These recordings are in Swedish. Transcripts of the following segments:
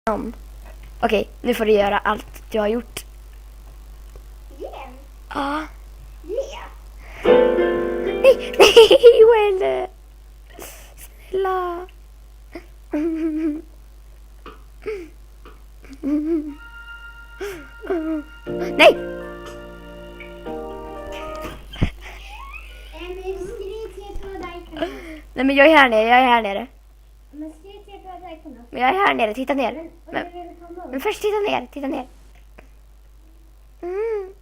om. Okej, nu får du göra allt du har gjort. Igen? Ja. Le? Nej, Joel. Snälla. Nej. Men skriv till på dig. Nej, men jag är här nere. Men skriv till på dig. Men jag är här nere, titta ner. Men Men först titta ner. Mm.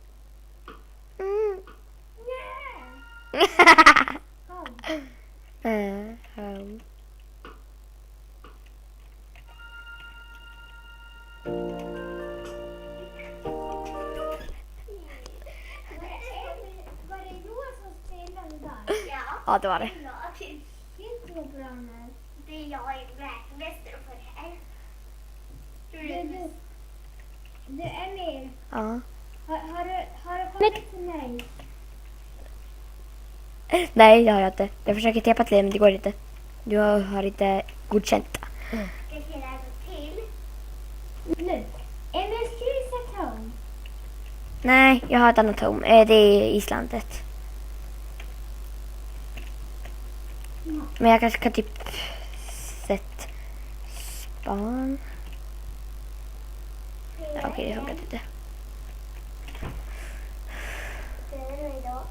Mm. Var det Johan som spelade där? Ja, det var det. Helt så bra nu. Det är jag är världsmästare på det här. Du Emil, Ja. har du kommit till mig? Nej, det har jag inte. Jag försöker tepa till dig, men det går inte. Du har inte godkänt. Ska jag säga det till? Nu. Emil, skriv Saturn. Nej, jag har ett annat home. Det är Islandet. Men jag kanske kan typ sätta span. Ja, okej, det funkar inte. Det är det idag.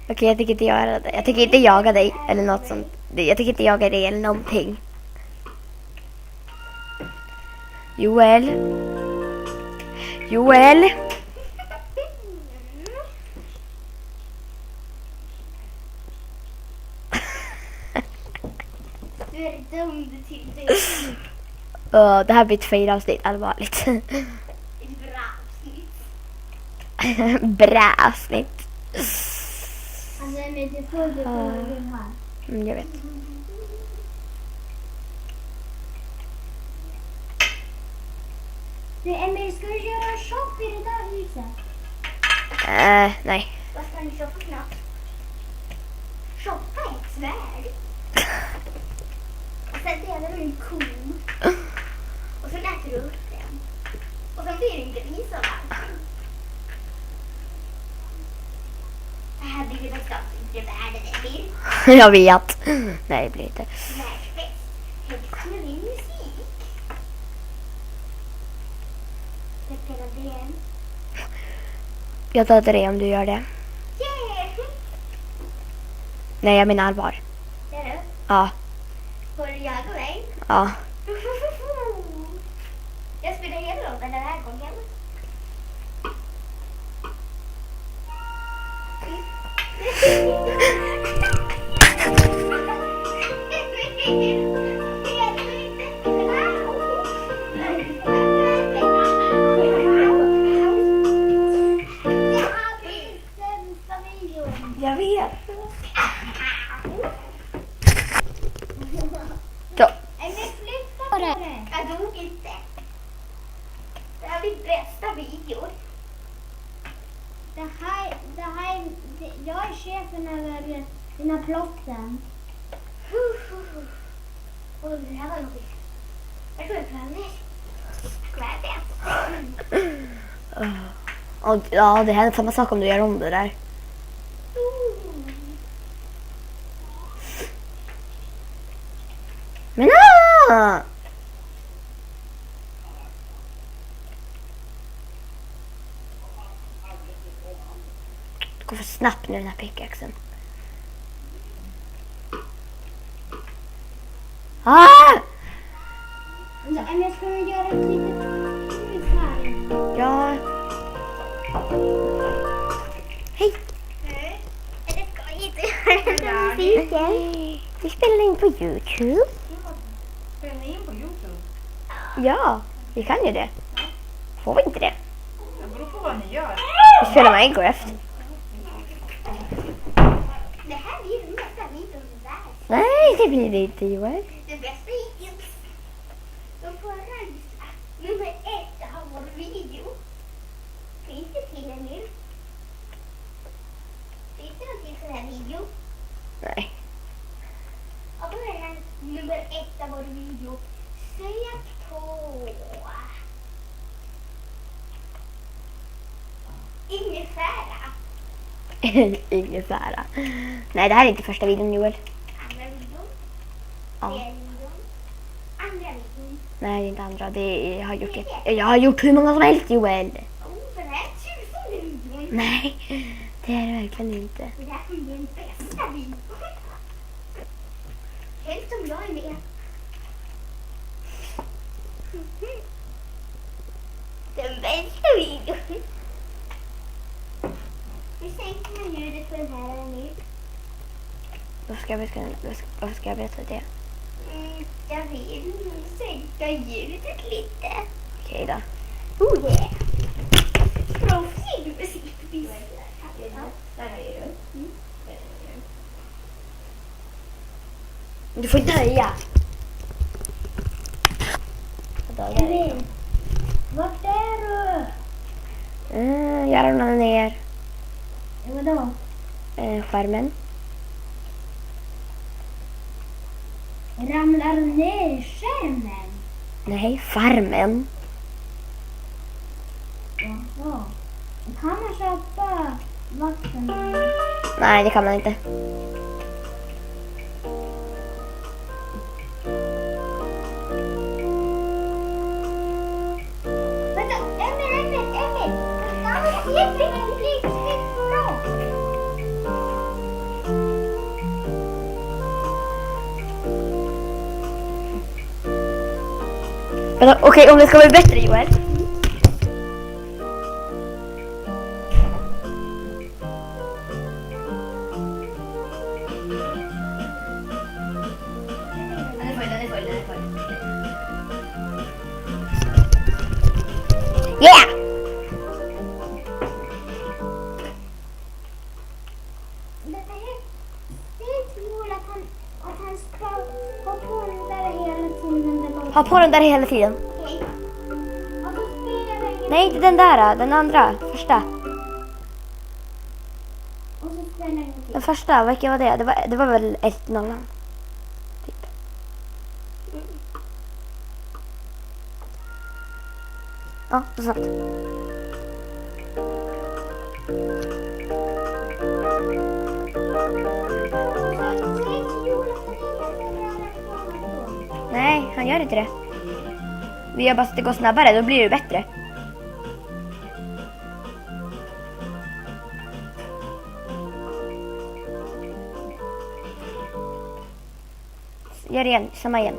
Okej, jag tänker inte göra det. Jag tänker inte jaga dig eller något sånt. Jag tänker inte jaga dig eller någonting. Joel. Du är dum till dig. Det här blir ett fejlavsnitt, allvarligt. Ett bra avsnitt. Bra avsnitt. Alltså Emil, du får du på din hand. Jag vet. Du Emil, ska du göra en shop i det där huset? Nej. Vad ska ni shoppa för något? Shoppa ett svärd. Och sen delar du en ko. Och sen äter du upp den. Och sen blir det en gris av allt. Det här blir det bästa avsnittet i världen, Emil. Jag vet. Nej, det blir inte. Världsbäst. Helst med min musik. Jag spelar det igen. Jag dödar dig om du gör det. Yeah! Nej, jag menar allvar. Det är du. Ja. Får du jaga mig? Ja. Jag spelar hela låten den här gången. Jag vet. Ja. Emil, flytta på det. Jag dog inte. Det här är min bästa video. Jag är chefen över dina plotten. Och det här var något. Jag tror jag kan Ja, det händer samma sak om du gör om det där. Men det går för snabbt nu, den här pickaxen. Emil, ska du göra ett litet hus här? Ja. Hej. Är det skojigt att göra den musiken? Vi spelar in på YouTube. Spelar ni in på YouTube? Ja, vi kan ju det. Får vi inte det? Det beror på vad ni gör. Vi spelar Minecraft. Det här blir den bästa videon i världen. Nej, det blir det inte, Joel. Det bästa hittills. De får ransa nummer 1 av vår video. Finns det till en nu? Finns det någon till sån här video? Nej. Ja, då nummer 1 av vår video. Sök på ingefära. Ingefära. Nej, det här är inte första videon, Joel. Andra videon. Ja. Tredje videon. Andra videon. Nej, det är inte andra. Jag har gjort hur många som helst, Joel. Det här är 20 videon. Nej, det är det verkligen inte. Det här kommer bli den bästa videon. Helst om jag är med. Den bästa videon. Vi sänker man ljudet på den här nu. Varför ska jag berätta det? Jag vill sänka ljudet lite. Okej då. Oh yeah. Proffsig musik. Du får inte höja. Kevin, vart är du? Jag ramlar ner Vadå? skärmen. Ramlar ner skärmen? Nej, farmen. Jaha. Kan man köpa vatten? Nej, det kan man inte. Vänta, Emil! Jättebra! Vänta, okej, om det ska bli bättre, Joel. Yeah! Han ska ha på den där hela tiden. Ha på den där hela tiden. Okej. Och så spelar den. Nej, inte den där. Den andra. Första. Och så spelar den till. Den första, vilken var det? Det var väl 1-0. Typ. Ja, så snabbt. Nej, han gör inte det. Vi gör bara så att det går snabbare, då blir det bättre. Gör igen, samma igen.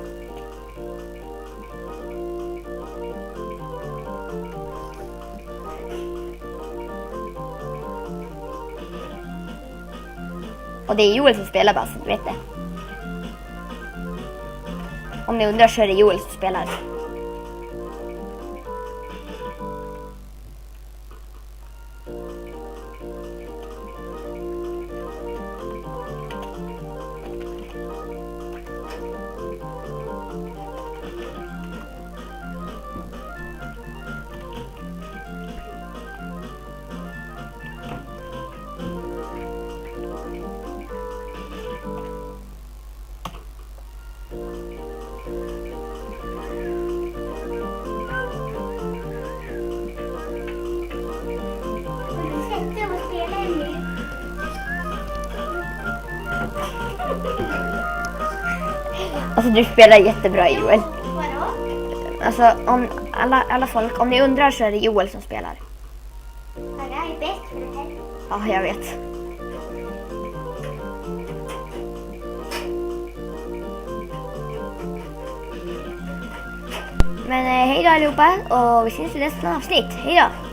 Och det är Joel som spelar bara, så du vet det. Om ni undrar så är det Joel som spelar. Alltså du spelar jättebra, Joel. Vadå? Alltså om alla folk, om ni undrar så är det Joel som spelar. Ja, det här är bäst för det här. Ja, jag vet. Men hej då allihopa och vi syns i nästa avsnitt. Hej då!